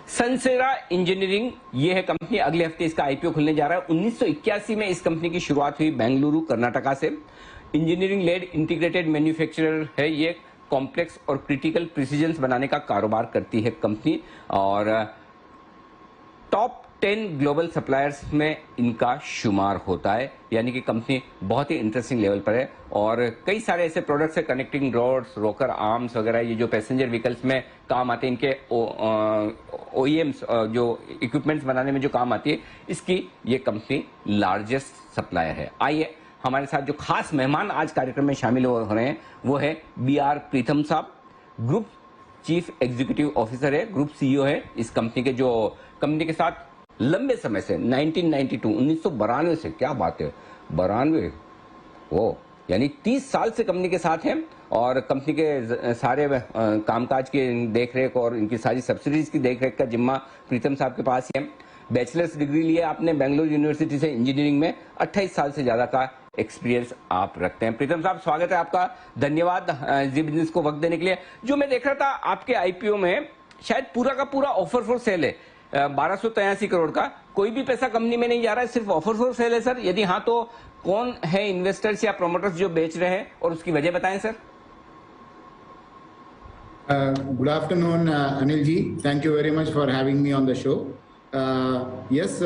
Sansera engineering ये है company, अगले हफ्ते इसका आईपीओ खुलने जा रहा है। 1981 में इस कंपनी की शुरुआत हुई बेंगलुरु कर्नाटका से। इंजीनियरिंग लेड इंटीग्रेटेड मैन्युफैक्चरर है ये, कॉम्प्लेक्स और क्रिटिकल प्रिसीजन बनाने का कारोबार करती है कंपनी और टॉप 10 ग्लोबल सप्लायर्स में इनका शुमार होता है, यानी कि कंपनी बहुत ही इंटरेस्टिंग लेवल पर है और कई सारे ऐसे प्रोडक्ट्स है, कनेक्टिंग रॉड्स, रोकर आर्म्स वगैरह, ये जो पैसेंजर व्हीकल्स में काम आते हैं, इनके ओईएम्स जो इक्विपमेंट्स बनाने में जो काम आती है, इसकी ये कंपनी लार्जेस्ट सप्लायर है। आइए हमारे साथ जो खास मेहमान आज कार्यक्रम में शामिल हो रहे हैं वो है बीआर प्रीतम साहब, ग्रुप चीफ एग्जीक्यूटिव ऑफिसर है, ग्रुप सीईओ है इस कंपनी के, जो कंपनी के साथ लंबे समय से 1992 से, क्या बात है, 92 वो यानी 30 साल से कंपनी के साथ हैं और कंपनी के सारे कामकाज की देखरेख और इनकी सारी सब्सिडीज की देखरेख का जिम्मा प्रीतम साहब के पास है। बैचलर्स डिग्री लिए आपने बेंगलुरु यूनिवर्सिटी से इंजीनियरिंग में, 28 साल से ज्यादा का एक्सपीरियंस आप रखते हैं। प्रीतम साहब स्वागत है आपका, धन्यवाद जी बिजनेस को वक्त देने के लिए। जो मैं देख रहा था आपके आईपीओ में शायद पूरा का पूरा ऑफर फॉर सेल है, 1283 करोड़ का, कोई भी पैसा कंपनी में नहीं जा रहा है, सिर्फ ऑफर फॉर सेल है सर। यदि हाँ तो कौन है इन्वेस्टर्स या प्रोमोटर्स जो बेच रहे हैं और उसकी वजह बताएं sir. Good afternoon, Anil ji. Thank you very much for having me on the show. Yes,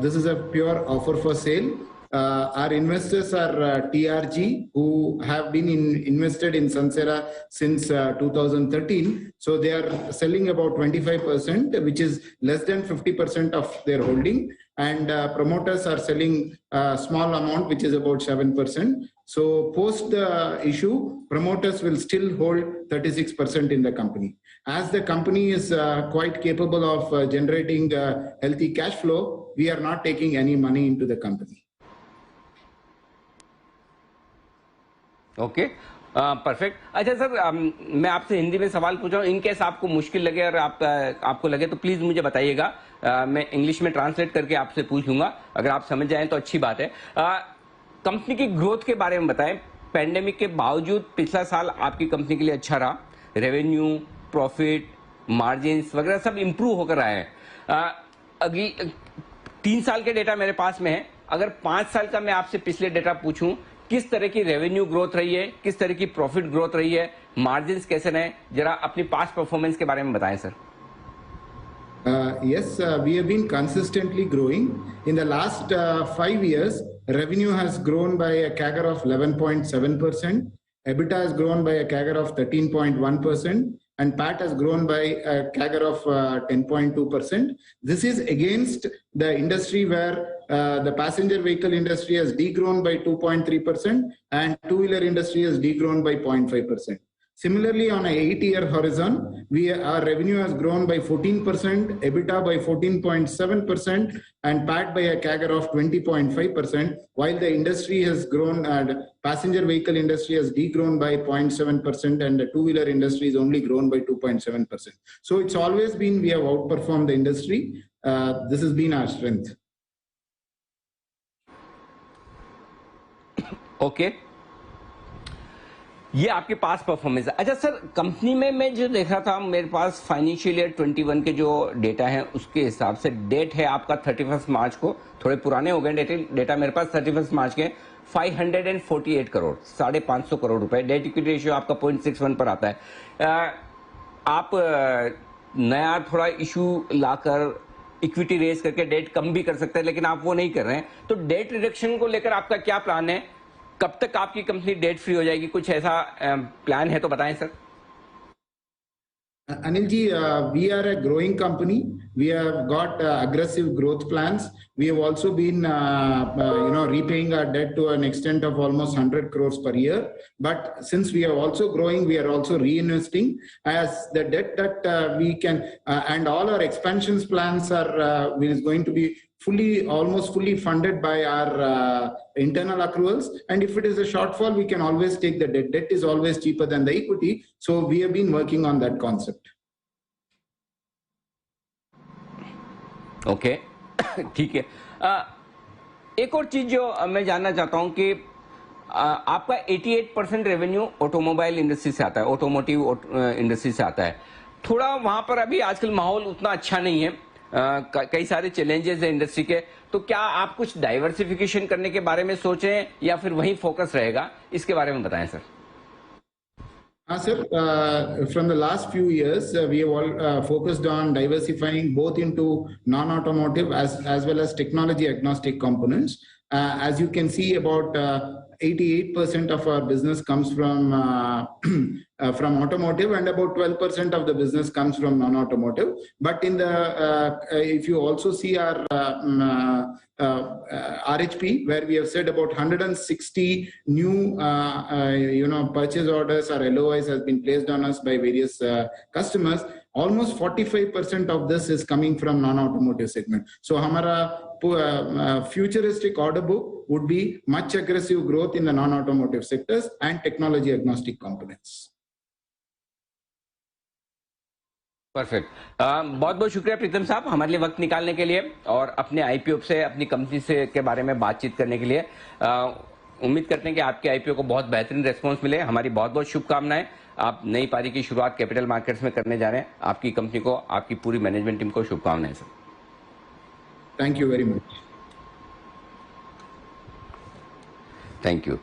this is a pure offer for sale. Our investors are TRG, who have been invested in Sansera since 2013. So they are selling about 25%, which is less than 50% of their holding. And promoters are selling a small amount, which is about 7%. So post the issue, promoters will still hold 36% in the company. As the company is quite capable of generating healthy cash flow, we are not taking any money into the company. Okay, perfect. अच्छा sir, मैं आपसे हिंदी में सवाल पूछ रहा हूँ, in case आपको मुश्किल लगे और आपको लगे तो प्लीज मुझे बताइएगा, मैं इंग्लिश में ट्रांसलेट करके आपसे पूछूंगा, अगर आप समझ जाएं तो अच्छी बात है। कंपनी की ग्रोथ के बारे में बताएं। पैंडेमिक के बावजूद पिछला साल आपकी कंपनी के लिए अच्छा रहा, रेवेन्यू, प्रॉफिट, मार्जिन्स वगैरह सब इंप्रूव होकर आए हैं। अगली 3 साल के डेटा मेरे पास में है, अगर 5 साल का मैं आपसे पिछले डेटा पूछूं, किस तरह की रेवेन्यू ग्रोथ रही है, किस तरह की प्रॉफिट ग्रोथ रही है, मार्जिन्स कैसे रहे, जरा अपनी पास्ट परफॉर्मेंस के बारे में बताएं sir. Yes, we have been consistently growing. In the last 5 years, revenue has grown by a CAGR of 11.7%, EBITDA has grown by a CAGR of 13.1%, and PAT has grown by a CAGR of 10.2%. This is against the industry where the passenger vehicle industry has degrown by 2.3% and two-wheeler industry has degrown by 0.5%. Similarly, on an 8-year horizon, our revenue has grown by 14%, EBITDA by 14.7%, and PAT by a CAGR of 20.5%, while the industry has grown, passenger vehicle industry has degrown by 0.7%, and the two-wheeler industry has only grown by 2.7%. So it's always been, we have outperformed the industry. This has been our strength. Okay, ये आपके पास performance है। अच्छा sir, company में मैं जो देख रहा था, मेरे पास फाइनेंशियल ईयर 21 के जो डेटा है उसके हिसाब से डेट है आपका 31 मार्च को, थोड़े पुराने हो गए डेटा मेरे पास 31 मार्च के, 548 करोड़, 550 करोड़ रुपए। डेट इक्विटी रेशियो आपका 0.61 पर आता है। आप नया थोड़ा इशू लाकर इक्विटी रेज करके डेट कम भी कर सकते हैं, लेकिन आप वो नहीं कर रहे हैं, तो डेट रिडक्शन को लेकर आपका क्या प्लान है, कब तक आपकी कंपनी डेट फ्री हो जाएगी, कुछ ऐसा प्लान है तो बताएं sir. Anil ji, we are a growing company. We have got aggressive growth plans. We have also been, repaying our debt to an extent of almost 100 crores per year. But since we are also growing, we are also reinvesting as the debt that we can, and all our expansions plans are is going to be almost fully funded by our internal accruals. And if it is a shortfall, we can always take the debt. Debt is always cheaper than the equity. So we have been working on that concept. Okay, ठीक है। एक और चीज जो मैं जानना चाहता हूं कि आपका 88% रेवेन्यू ऑटोमोबाइल इंडस्ट्री से आता है, ऑटोमोटिव इंडस्ट्री से आता है। थोड़ा वहां पर अभी आजकल माहौल उतना अच्छा नहीं है, कई सारे चैलेंजेस है इंडस्ट्री के, तो क्या आप कुछ डाइवर्सिफिकेशन करने के बारे में सोचें या फिर वही फोकस रहेगा, इसके बारे में बताएं sir. Sir, from the last few years, we have all focused on diversifying both into non-automotive as well as technology agnostic components. As you can see, about 88% of our business comes from from automotive, and about 12% of the business comes from non-automotive. But in the if you also see our RHP, where we have said about 160 new purchase orders or LOIs has been placed on us by various customers. Almost 45% of this is coming from non-automotive segment. So हमारा futuristic order book would be much aggressive growth in the non-automotive sectors and technology agnostic components. Perfect. बहुत बहुत शुक्रिया प्रीतम साहब हमारे लिए वक्त निकालने के लिए और अपने आईपीओ से अपनी कंपनी से के बारे में बातचीत करने के लिए। उम्मीद करते हैं कि आपके आईपीओ को बहुत बेहतरीन रेस्पॉन्स मिले। हमारी बहुत बहुत शुभकामनाएं। आप नई पारी की शुरुआत कैपिटल मार्केट्स में करने जा रहे हैं। आपकी कंपनी को, आपकी पूरी मैनेजमेंट टीम को शुभकामनाएं sir. Thank you very much. Thank you.